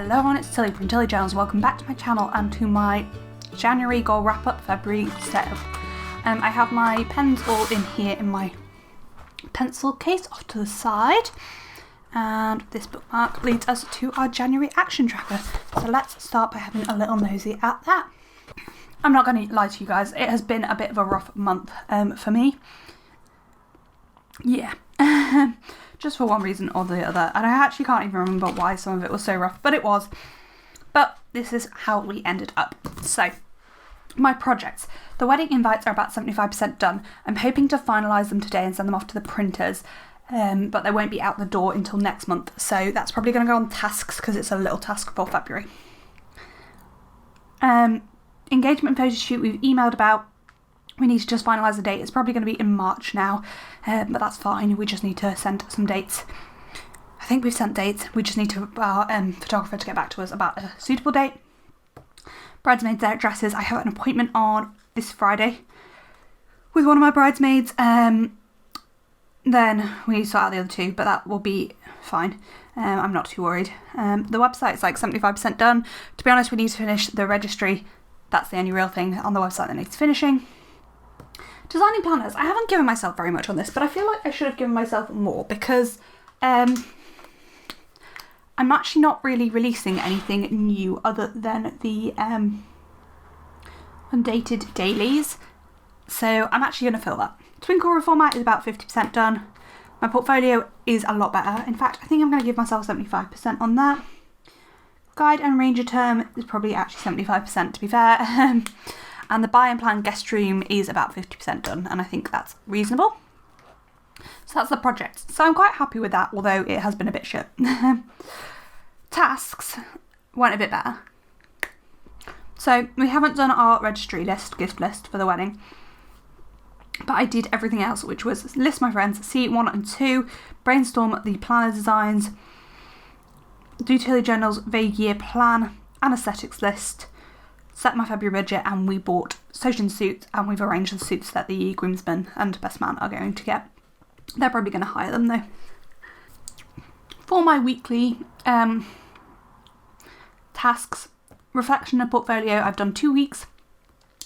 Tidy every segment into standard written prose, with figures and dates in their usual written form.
Hello everyone, it's Tilly from Tilly Jones. Welcome back to my channel and to my January goal wrap up February setup. I have my pens all in here in my pencil case off to the side, and this bookmark leads us to our January action tracker. So let's start by having a little nosy at that. I'm not going to lie to you guys, it has been a bit of a rough month for me. Yeah. Just for one reason or the other, and I actually can't even remember why some of it was so rough, but it was. But this is how we ended up. So, my projects. The wedding invites are about 75% done. I'm hoping to finalise them today and send them off to the printers, but they won't be out the door until next month, so that's probably going to go on tasks because it's a little task for February. Engagement photo shoot we've emailed about. We need to just finalise the date. It's probably going to be in March now, but that's fine. We just need to send some dates. I think we've sent dates. We just need to our photographer to get back to us about a suitable date. Bridesmaids' dresses. I have an appointment on this Friday with one of my bridesmaids. Then we need to sort out the other two, but that will be fine. I'm not too worried. The website's like 75% done. To be honest, we need to finish the registry. That's the only real thing on the website that needs finishing. Designing planners. I haven't given myself very much on this, but I feel like I should have given myself more because I'm actually not really releasing anything new other than the undated dailies. So I'm actually going to fill that. Twinkle reformat is about 50% done. My portfolio is a lot better. In fact, I think I'm going to give myself 75% on that. Guide and ranger term is probably actually 75% to be fair. And the buy and plan guest room is about 50% done, and I think that's reasonable. So that's the project. So I'm quite happy with that, although it has been a bit shit. Tasks went a bit better. So we haven't done our registry list, gift list for the wedding, but I did everything else, which was list my friends, see 1 and 2, brainstorm the planner designs, do Tilly Journal's vague year plan, and aesthetics list, set my February budget, and we bought Sojin suits, and we've arranged the suits that the groomsmen and best man are going to get. They're probably going to hire them though. For my weekly tasks, reflection and portfolio, I've done 2 weeks.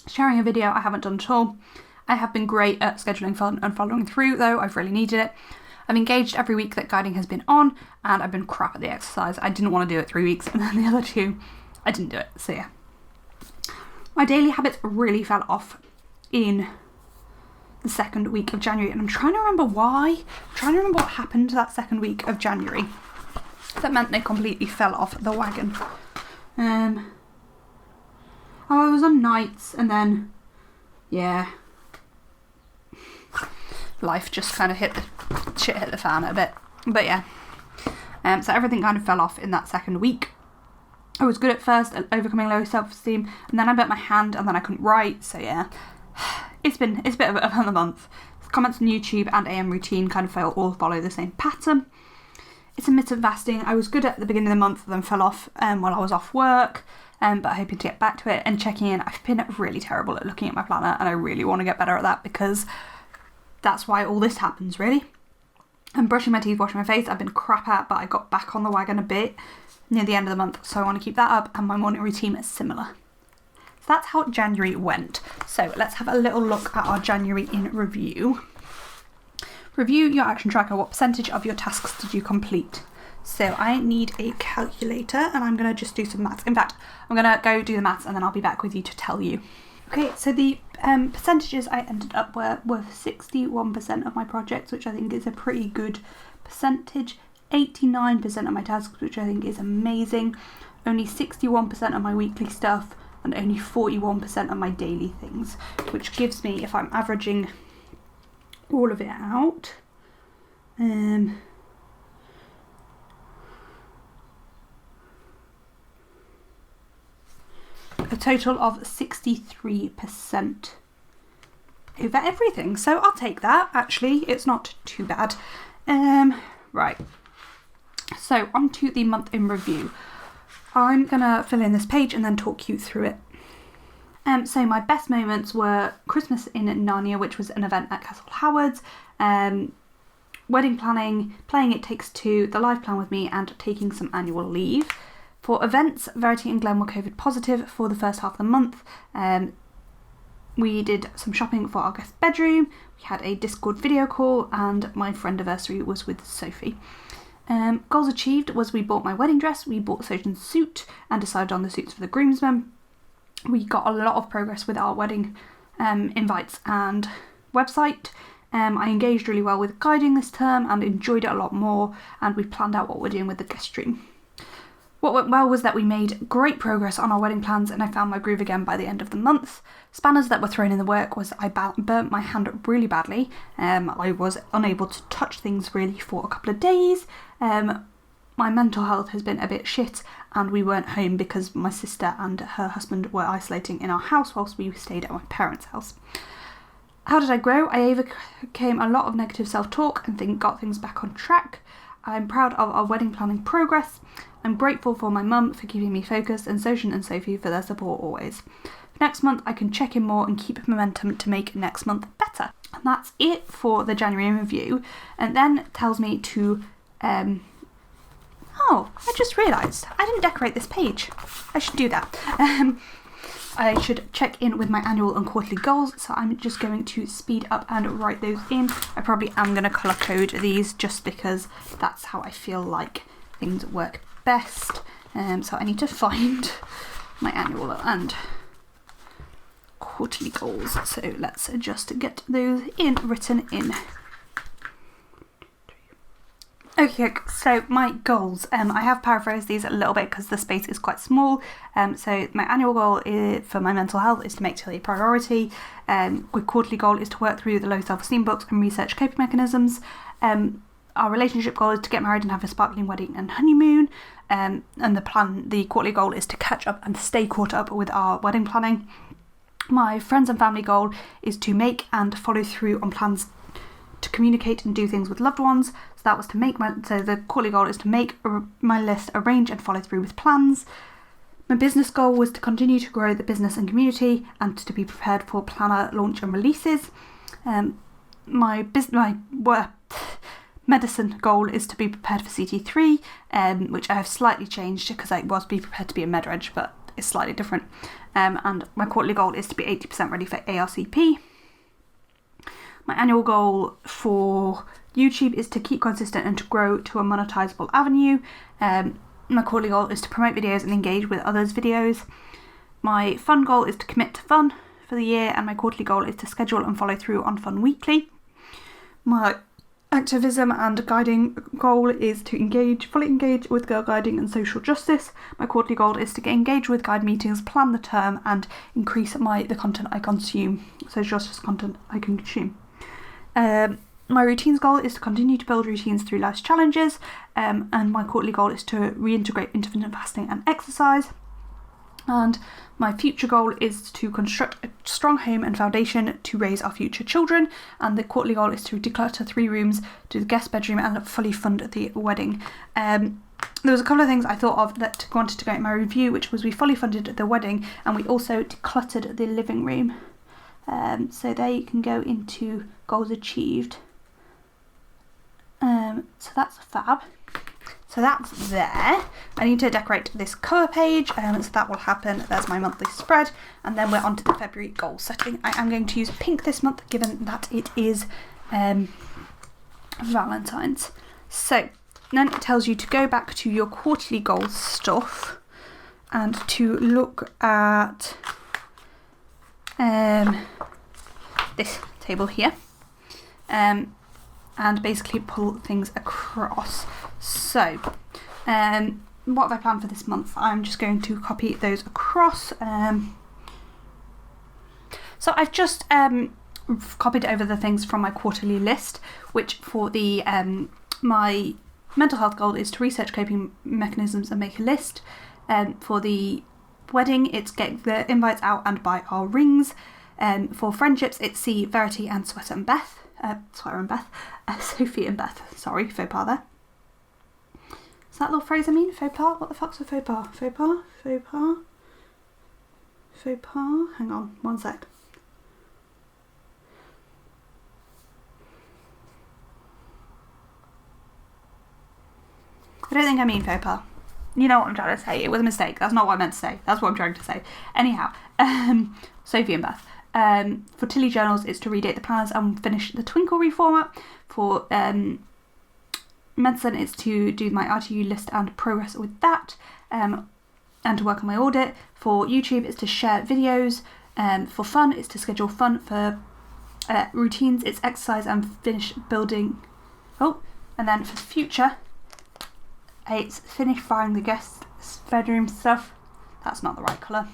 Sharing a video, I haven't done at all. I have been great at scheduling fun and following through though, I've really needed it. I've engaged every week that guiding has been on, and I've been crap at the exercise. I didn't want to do it 3 weeks, and then the other 2, I didn't do it, so yeah. My daily habits really fell off in the second week of January, and I'm trying to remember why. I'm trying to remember what happened that second week of January that meant they completely fell off the wagon. I was on nights, and then, yeah, life just kind of hit the fan a bit. But yeah, so everything kind of fell off in that second week. I was good at first at overcoming low self-esteem, and then I burnt my hand, and then I couldn't write, so yeah. It's a bit of a month. Comments on YouTube and AM routine kind of all follow the same pattern. Intermittent fasting, I was good at the beginning of the month, then fell off while I was off work, but hoping to get back to it. And checking in, I've been really terrible at looking at my planner, and I really want to get better at that because that's why all this happens, really. And brushing my teeth, washing my face, I've been crap at, but I got back on the wagon a bit near the end of the month, so I want to keep that up, and my morning routine is similar. So that's how January went. So let's have a little look at our January in review. Review your action tracker. What percentage of your tasks did you complete? So I need a calculator, and I'm going to just do some maths. In fact, I'm going to go do the maths, and then I'll be back with you to tell you. Okay, so the percentages I ended up were 61% of my projects, which I think is a pretty good percentage. 89% of my tasks, which I think is amazing. Only 61% of my weekly stuff, and only 41% of my daily things, which gives me, if I'm averaging all of it out, a total of 63% over everything. So I'll take that, actually. It's not too bad. Right. So on to the month in review. I'm going to fill in this page and then talk you through it. So my best moments were Christmas in Narnia, which was an event at Castle Howard's, wedding planning, playing It Takes Two, the live plan with me, and taking some annual leave. For events, Verity and Glenn were COVID positive for the first half of the month. We did some shopping for our guest bedroom, we had a Discord video call, and my friend anniversary was with Sophie. Goals achieved was we bought my wedding dress, we bought Sojan's suit and decided on the suits for the groomsmen. We got a lot of progress with our wedding invites and website. I engaged really well with guiding this term and enjoyed it a lot more, and we planned out what we're doing with the guest room. What went well was that we made great progress on our wedding plans, and I found my groove again by the end of the month. Spanners that were thrown in the work was I burnt my hand really badly. I was unable to touch things really for a couple of days. My mental health has been a bit shit, and we weren't home because my sister and her husband were isolating in our house whilst we stayed at my parents' house. How did I grow? I overcame a lot of negative self-talk and got things back on track. I'm proud of our wedding planning progress. I'm grateful for my mum for keeping me focused, and Sojan and Sophie for their support always. Next month I can check in more and keep momentum to make next month better. And that's it for the January review. And then it tells me to oh, I just realised I didn't decorate this page. I should do that. I should check in with my annual and quarterly goals, so I'm just going to speed up and write those in. I probably am going to colour code these just because that's how I feel like things work best. So I need to find my annual and quarterly goals. So let's just get those written in. Okay, so my goals, I have paraphrased these a little bit because the space is quite small. So my annual goal for my mental health is to make today a priority. My quarterly goal is to work through the low self-esteem books and research coping mechanisms. Our relationship goal is to get married and have a sparkling wedding and honeymoon. And the quarterly goal is to catch up and stay caught up with our wedding planning. My friends and family goal is to make and follow through on plans to communicate and do things with loved ones. So that was the quarterly goal is to make my list, arrange and follow through with plans. My business goal was to continue to grow the business and community and to be prepared for planner launch and releases. My medicine goal is to be prepared for CT3, which I have slightly changed because I was be prepared to be a med-reg, but it's slightly different. And my quarterly goal is to be 80% ready for ARCP. My annual goal for YouTube is to keep consistent and to grow to a monetizable avenue. My quarterly goal is to promote videos and engage with others' videos. My fun goal is to commit to fun for the year, and my quarterly goal is to schedule and follow through on fun weekly. My activism and guiding goal is to fully engage with girl guiding and social justice. My quarterly goal is to get engaged with guide meetings, plan the term, and increase the content I consume, social justice content I can consume. My routines goal is to continue to build routines through life's challenges, and my quarterly goal is to reintegrate intermittent fasting and exercise. And my future goal is to construct a strong home and foundation to raise our future children, and the quarterly goal is to declutter 3 rooms, do the guest bedroom, and fully fund the wedding. There was a couple of things I thought of that wanted to go in my review, which was we fully funded the wedding and we also decluttered the living room. So they can go into goals achieved. So that's fab. So that's there. I need to decorate this cover page, so that will happen. There's my monthly spread, and then we're on to the February goal setting. I am going to use pink this month, given that it is Valentine's. So then it tells you to go back to your quarterly goals stuff and to look at this table here, and basically pull things across. So what have I planned for this month? I'm just going to copy those across. So I've just copied over the things from my quarterly list, which for the my mental health goal is to research coping mechanisms and make a list. For the wedding, it's get the invites out and buy our rings. For friendships, it's see Verity and Sophie and Beth. Sophie and Beth. Sorry, faux pas there. Is that little phrase I mean? Faux pas? What the fuck's a faux pas? Faux pas? Faux pas? Faux pas? Hang on, one sec. I don't think I mean faux pas. You know what I'm trying to say. It was a mistake. That's not what I meant to say. That's what I'm trying to say. Anyhow, Sophie and Beth. For Tilly Journals, it's to redate the planners and finish the Twinkle reformat. For Medicine, it's to do my RTU list and progress with that, and to work on my audit. For YouTube, it's to share videos. For Fun, it's to schedule fun. For Routines, it's exercise and finish building. Oh, and then for the future, it's finish buying the guest bedroom stuff. That's not the right colour.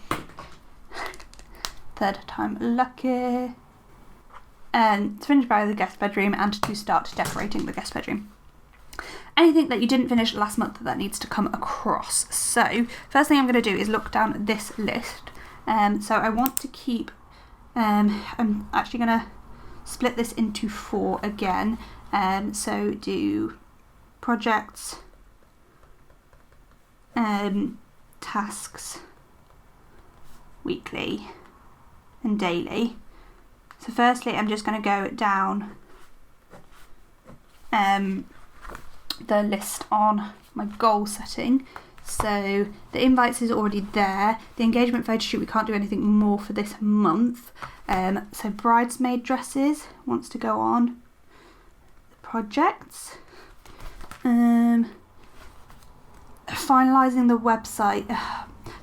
Third time lucky. And to finish buying the guest bedroom and to start decorating the guest bedroom. Anything that you didn't finish last month that needs to come across. So first thing I'm going to do is look down this list. So I want to keep, I'm actually going to split this into 4 again. So do projects, tasks, weekly and daily. So firstly, I'm just going to go down the list on my goal setting. So the invites is already there. The engagement photo shoot, we can't do anything more for this month. So bridesmaid dresses wants to go on. Projects. Finalising the website.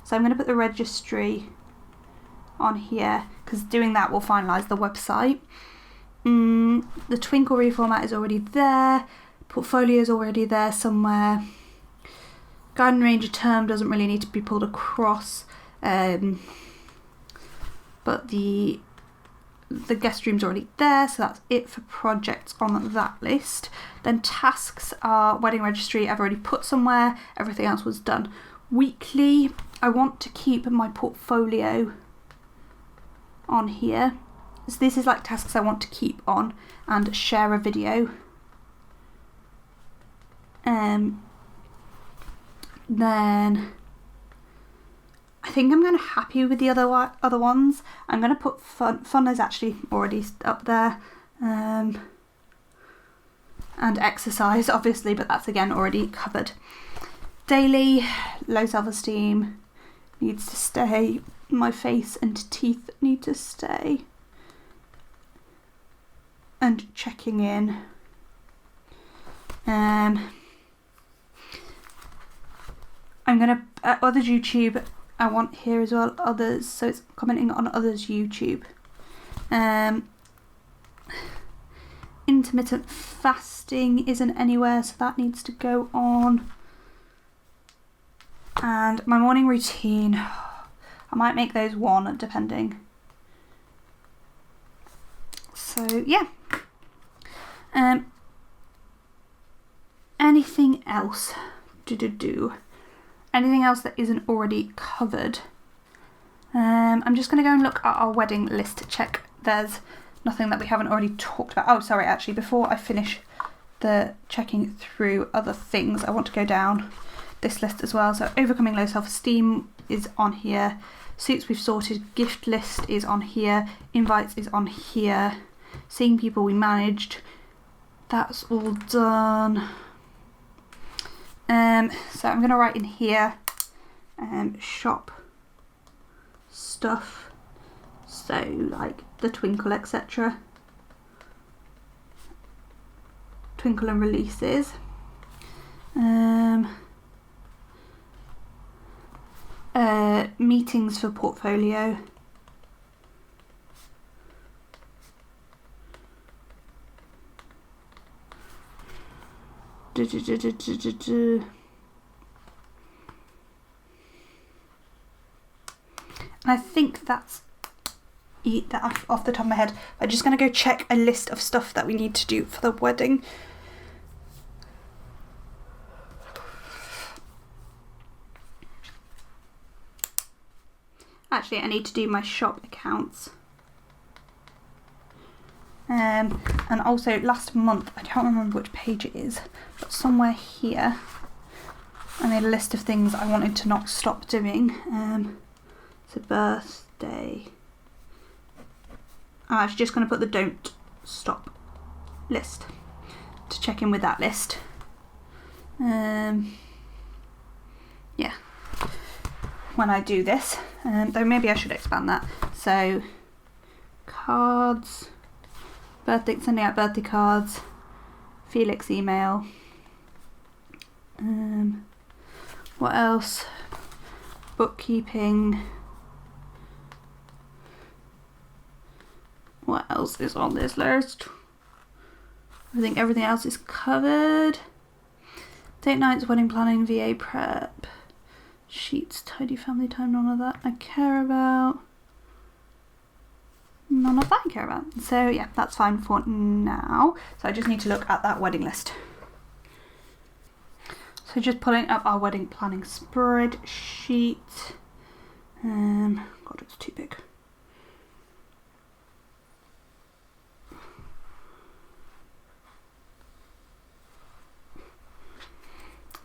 So I'm going to put the registry on here because doing that will finalise the website. The Twinkle reformat is already there. Portfolio is already there somewhere. Garden Ranger term doesn't really need to be pulled across, but the guest room's already there, so that's it for projects on that list. Then tasks are wedding registry, I've already put somewhere, everything else was done. Weekly, I want to keep my portfolio on here. So this is like tasks I want to keep on, and share a video. Then I think I'm kind of happy with the other ones. I'm going to put fun. Fun is actually already up there, and exercise obviously, but that's again already covered. Daily, low self-esteem needs to stay. My face and teeth need to stay. And checking in. I'm gonna others YouTube. I want here as well others, so it's commenting on others YouTube. Intermittent fasting isn't anywhere, so that needs to go on. And my morning routine, I might make those 1 depending. So yeah. Anything else? Anything else that isn't already covered? I'm just going to go and look at our wedding list to check there's nothing that we haven't already talked about. Oh, sorry, actually, before I finish the checking through other things, I want to go down this list as well. So overcoming low self-esteem is on here. Suits we've sorted. Gift list is on here. Invites is on here. Seeing people we managed. That's all done. So I'm going to write in here, shop stuff, so like the Twinkle etc. Twinkle and releases. Meetings for portfolio. And I think that's that off the top of my head. I'm just going to go check a list of stuff that we need to do for the wedding. Actually, I need to do my shop accounts. And also last month, I don't remember which page it is, but somewhere here I made a list of things I wanted to not stop doing. So birthday. I'm actually just going to put the don't stop list to check in with that list. Yeah, yeah, when I do this, though maybe I should expand that. So cards, sending out birthday cards, Felix email, what else, bookkeeping, what else is on this list? I think everything else is covered. Date nights, wedding planning, VA prep, sheets, tidy family time, none of that I care about. None of that I care about. So yeah, that's fine for now. So I just need to look at that wedding list. So just pulling up our wedding planning spreadsheet. God, it's too big.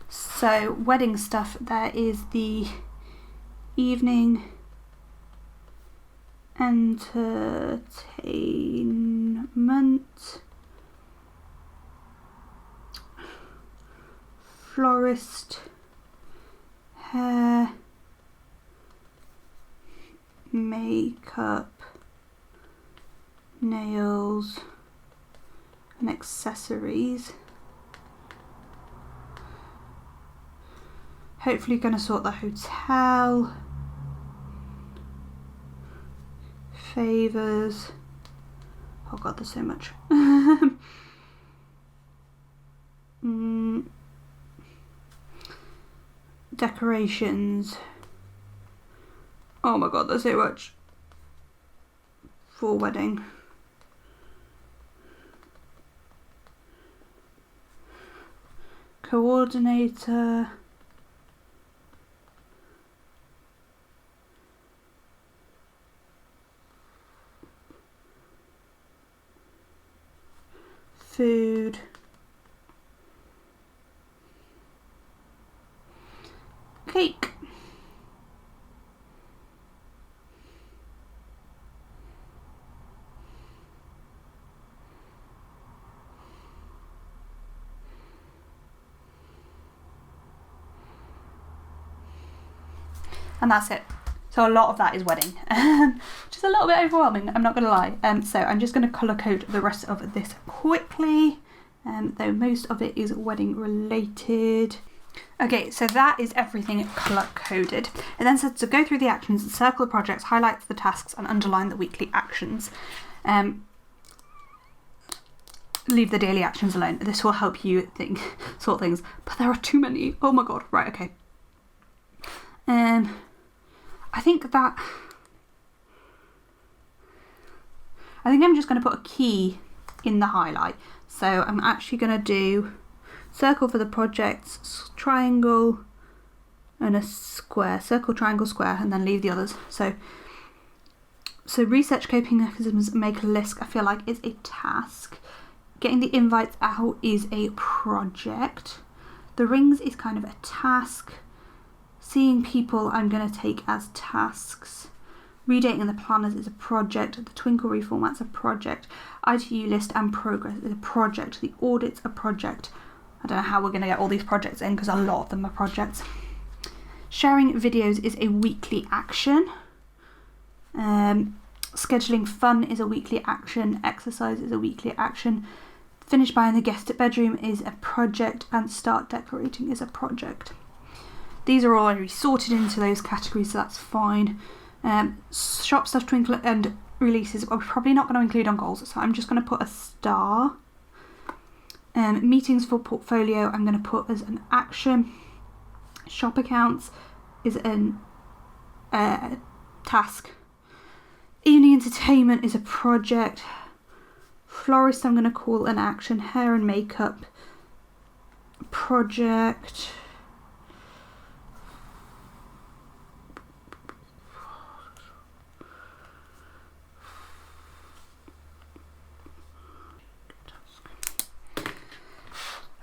So wedding stuff, there is the evening entertainment, florist, hair, makeup, nails and accessories. Hopefully going to sort the hotel, favours, oh god, there's so much. Decorations, oh my god, there's so much for wedding. Coordinator, food, cake, and that's it. So a lot of that is wedding, which is a little bit overwhelming, I'm not going to lie. So I'm just going to colour code the rest of this quickly, though most of it is wedding related. Okay, so that is everything colour coded. It then says to go through the actions, circle the projects, highlight the tasks and underline the weekly actions. Leave the daily actions alone. This will help you sort things, but there are too many. Oh my god, right, okay. I think I'm just going to put a key in the highlight. So I'm actually going to do circle for the projects, triangle and a square, circle, triangle, square, and then leave the others. So research coping mechanisms, make a list, I feel like is a task. Getting the invites out is a project. The rings is kind of a task. Seeing people I'm going to take as tasks. Redating the planners is a project. The Twinkle reformat's a project. ITU list and progress is a project. The audit's a project. I don't know how we're going to get all these projects in because a lot of them are projects. Sharing videos is a weekly action. Scheduling fun is a weekly action. Exercise is a weekly action. Finish buying the guest bedroom is a project. And start decorating is a project. These are all already sorted into those categories, so that's fine. Shop stuff, twinkle and releases are probably not going to include on goals, so I'm just going to put a star. Meetings for portfolio I'm going to put as an action. Shop accounts is an task. Evening entertainment is a project. Florist I'm going to call an action. Hair and makeup, project.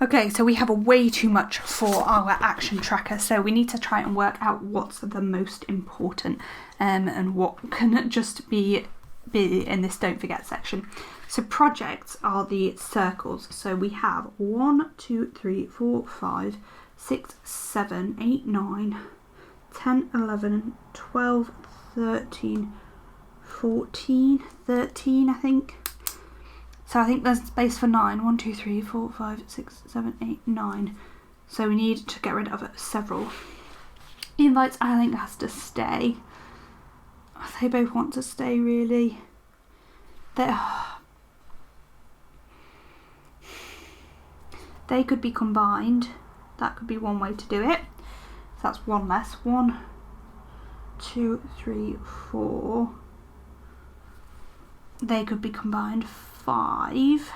Okay, so we have way too much for our action tracker, so we need to try and work out what's the most important and what can just be in this don't forget section. So projects are the circles. So we have 1, 2, 3, 4, 5, 6, 7, 8, 9, 10, 11, 12, 13, 14, 13 I think. So I think there's space for 9. 1, 2, 3, 4, 5, 6, 7, 8, 9. So we need to get rid of several. Invites I think has to stay. They both want to stay really. They could be combined. That could be one way to do it. So that's one less. 1, 2, 3, 4. They could be combined. 5,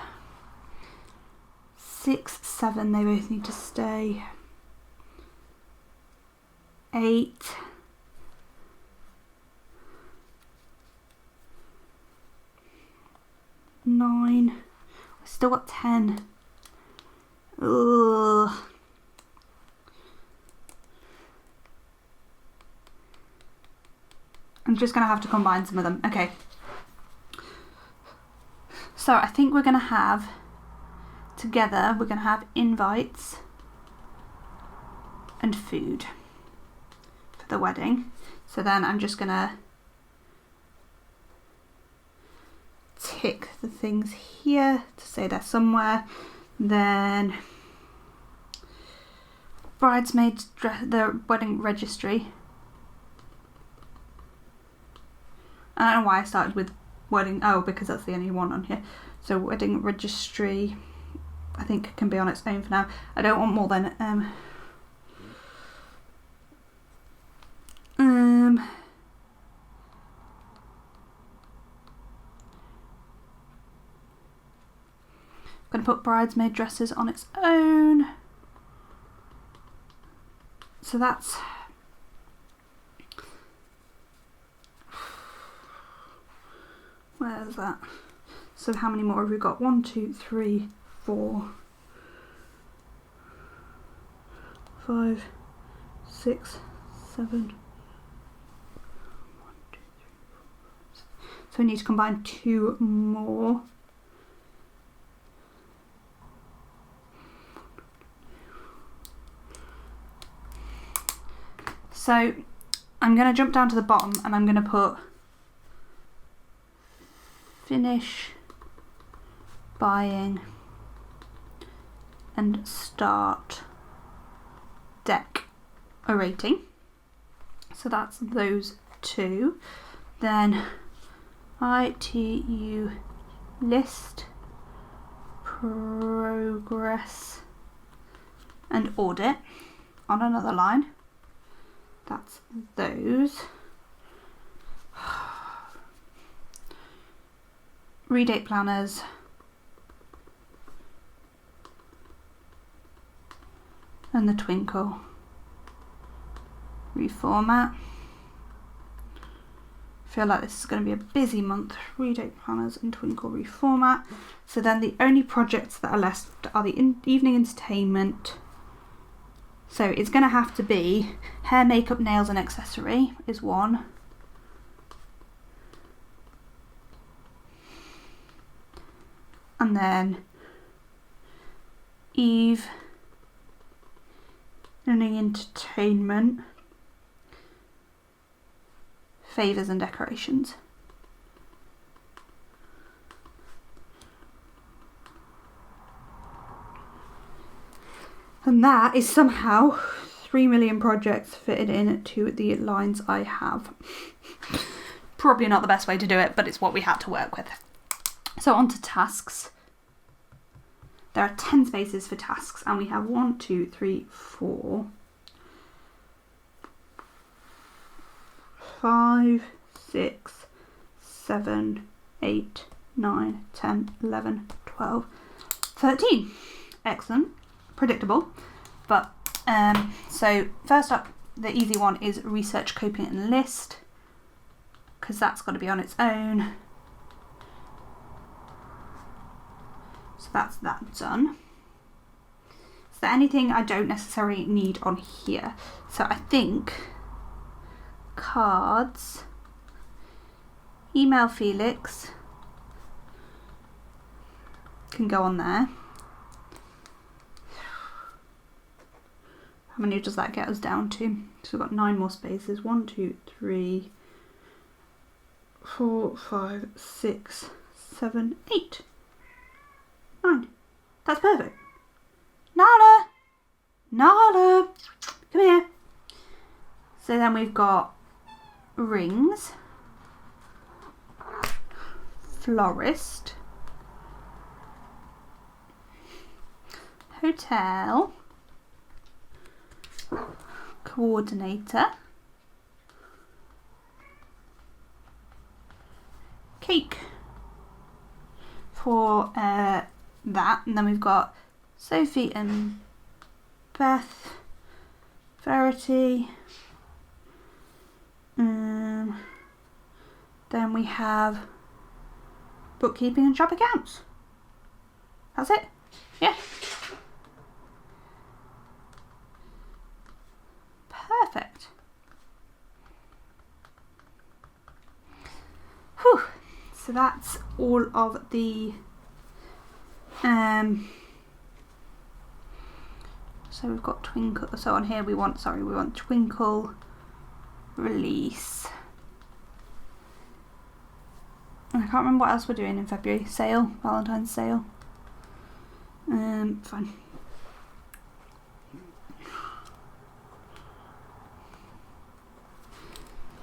6, 7. They both need to stay. 8. 9. I've still got 10. Ugh. I'm just going to have to combine some of them. Okay. So I think we're going to have, together, we're going to have invites and food for the wedding. So then I'm just going to tick the things here to say they're somewhere. Then bridesmaids, the wedding registry. I don't know why I started with wedding, oh, because that's the only one on here. So wedding registry, I think can be on its own for now. I don't want more than I'm going to put bridesmaid dresses on its own. So that's where's that? So how many more have we got? 1, 2, 3, 4, 5, 6, 7. 1, 2, 3, 4, 5. So we need to combine 2 more. So I'm going to jump down to the bottom and I'm going to put finish buying and start decorating. So that's those 2. Then ITU list, progress and audit on another line. That's those. Redate planners. And the twinkle. Reformat. I feel like this is going to be a busy month. Redate planners and twinkle reformat. So then the only projects that are left are the evening entertainment. So it's going to have to be hair, makeup, nails and accessory is 1. And then evening entertainment, favours and decorations. And that is somehow 3 million projects fitted into the lines I have. Probably not the best way to do it, but it's what we had to work with. So on to tasks. There are 10 spaces for tasks and we have 1, 2, 3, 4, 5, 6, 7, 8, 9, 10, 11, 12, 13. Excellent. Predictable. But so first up, the easy one is research, coping and list, because that's got to be on its own. So that's that done. Is there anything I don't necessarily need on here? So I think cards, email Felix can go on there. How many does that get us down to? So we've got 9 more spaces. 1, 2, 3, 4, 5, 6, 7, 8, 9. That's perfect. Nala! Nala! Come here. So then we've got rings, florist, hotel, coordinator, cake for that, and then we've got Sophie and Beth, Verity, then we have bookkeeping and shop accounts. That's it. Yeah. Perfect. Whew. So that's all of the so we've got twinkle, so on here we want twinkle, release. I can't remember what else we're doing in February. Sale, Valentine's sale. Fine.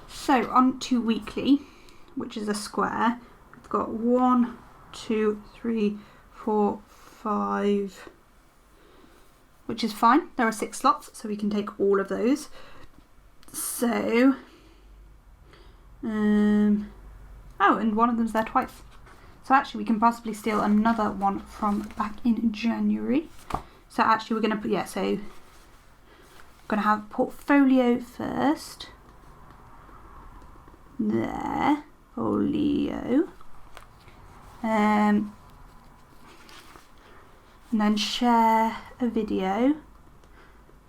So on to weekly, which is a square. We've got 1, 2, 3, 4, 5, which is fine. There are 6 slots, so we can take all of those. So, oh, and one of them's there twice. So actually we can possibly steal another one from back in January. So actually we're going to put, so I'm going to have portfolio first. There, folio. And then share a video.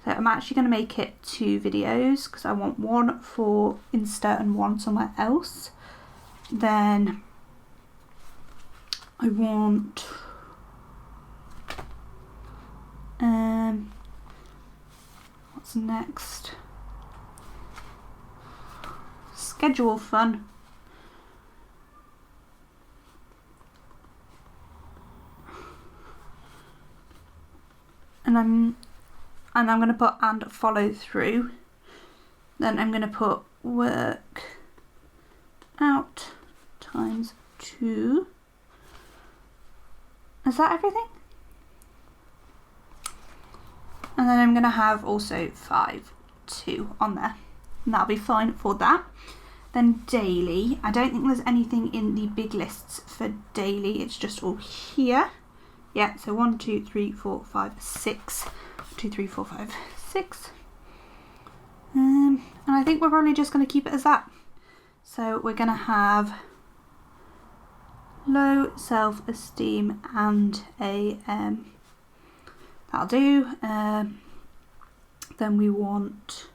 So I'm actually going to make it 2 videos because I want one for Insta and one somewhere else. Then I want what's next? Schedule fun. And I'm going to put and follow through. Then I'm going to put work out times 2. Is that everything? And then I'm going to have also 5, 2 on there. And that'll be fine for that. Then daily. I don't think there's anything in the big lists for daily. It's just all here. Yeah, so 1, 2, 3, 4, 5, 6. 2, 3, 4, 5, 6. And I think we're probably just going to keep it as that. So we're going to have low self-esteem and a that'll do. Then we want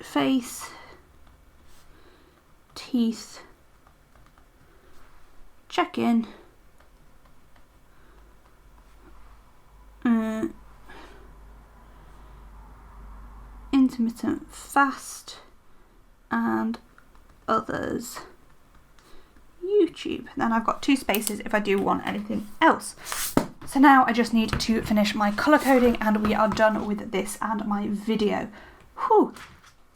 face, teeth, check-in, intermittent fast, and others, YouTube. Then I've got 2 spaces if I do want anything else. So now I just need to finish my colour coding and we are done with this and my video. Whew,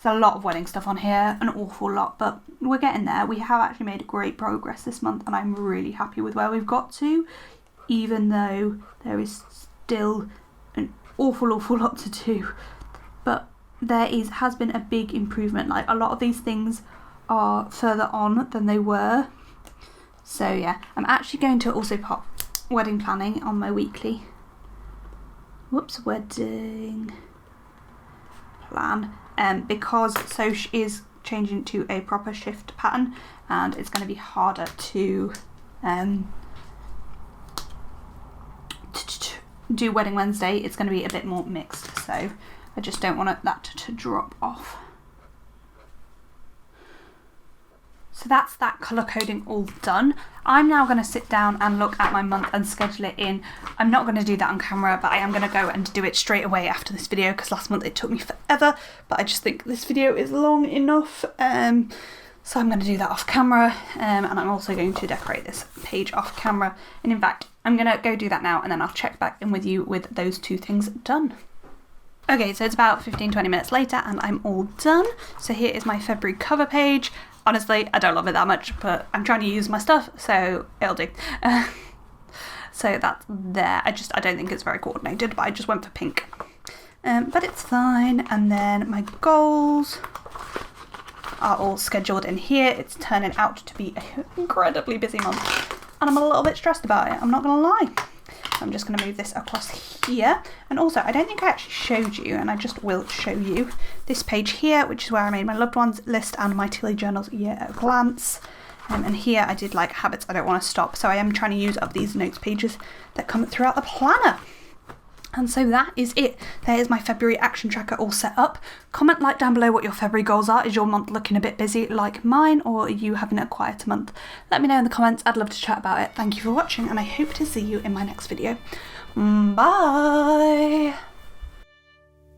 there's a lot of wedding stuff on here, an awful lot, but we're getting there. We have actually made great progress this month and I'm really happy with where we've got to, even though there is still an awful lot to do. But there has been a big improvement. Like, a lot of these things are further on than they were. So yeah, I'm actually going to also pop wedding planning on my weekly. Whoops, wedding plan. Because Soch is changing to a proper shift pattern and it's going to be harder to do Wedding Wednesday. It's going to be a bit more mixed, so I just don't want that to drop off. So that's that colour coding all done. I'm now going to sit down and look at my month and schedule it in. I'm not going to do that on camera, but I am going to go and do it straight away after this video because last month it took me forever, but I just think this video is long enough. So I'm going to do that off camera, and I'm also going to decorate this page off camera. And in fact, I'm going to go do that now and then I'll check back in with you with those two things done. Okay, so it's about 15-20 minutes later and I'm all done. So here is my February cover page. Honestly, I don't love it that much, but I'm trying to use my stuff, so it'll do. So that's there. I don't think it's very coordinated, but I just went for pink. But it's fine. And then my goals are all scheduled in here. It's turning out to be an incredibly busy month and I'm a little bit stressed about it, I'm not gonna lie. So I'm just gonna move this across here. And also, I don't think I actually showed you, and I just will show you this page here, which is where I made my loved ones list and my Tilly Journals year at a glance. And here I did like habits I don't want to stop, so I am trying to use up these notes pages that come throughout the planner. And so that is it. There is my February action tracker all set up. Comment like down below what your February goals are. Is your month looking a bit busy like mine, or are you having a quieter month? Let me know in the comments. I'd love to chat about it. Thank you for watching and I hope to see you in my next video. Bye!